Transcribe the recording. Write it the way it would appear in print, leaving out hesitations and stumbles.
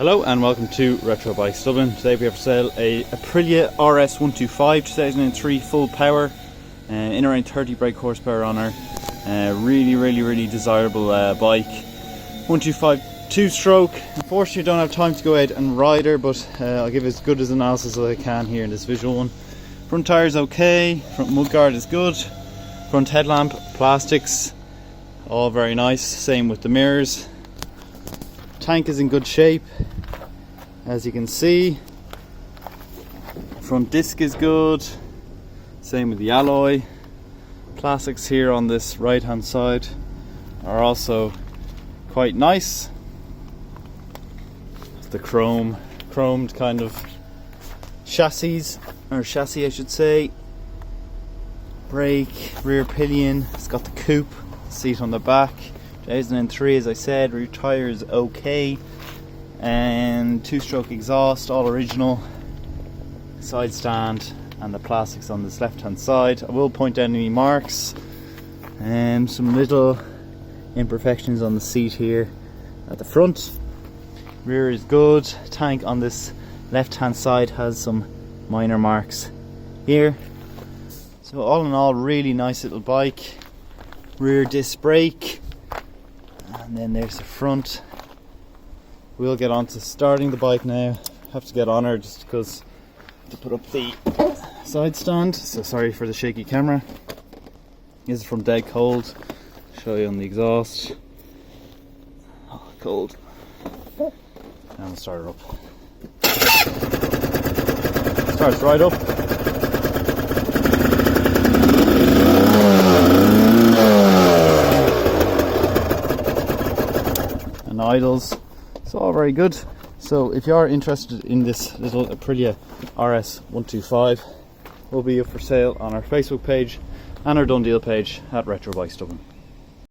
Hello and welcome to Retro Bikes Dublin. Today we have for sale a Aprilia RS 125 2003 full power, in around 30 brake horsepower on her. Really desirable bike. 125 two-stroke. Unfortunately I don't have time to go out and ride her, but I'll give as good as analysis as I can here in this visual one. Front tyres okay, front mudguard is good, front headlamp, plastics, all very nice, same with the mirrors. Tank is in good shape, as you can see. Front disc is good, same with the alloy. Plastics here on this right hand side are also quite nice. It's the chromed kind of chassis I should say. Brake, rear pillion, it's got the coupe seat on the back. 2003, as I said. Rear tyre is okay, and two-stroke exhaust, all original. Side stand and the plastics on this left hand side. I will point out any marks and some little imperfections on the seat here at the front. Rear is good. Tank on this left hand side has some minor marks here. So all in all, really nice little bike. Rear disc brake, and then there's the front. We'll get on to starting the bike now. Have to get on her just because to put up the side stand, so sorry for the shaky camera. This is from dead cold. Show you on the exhaust. Oh, cold. And we'll start her up. Starts right up. And idles. It's all very good. So if you are interested in this little Aprilia RS 125, will be up for sale on our Facebook page and our Done Deal page at Retro Bikes Dublin.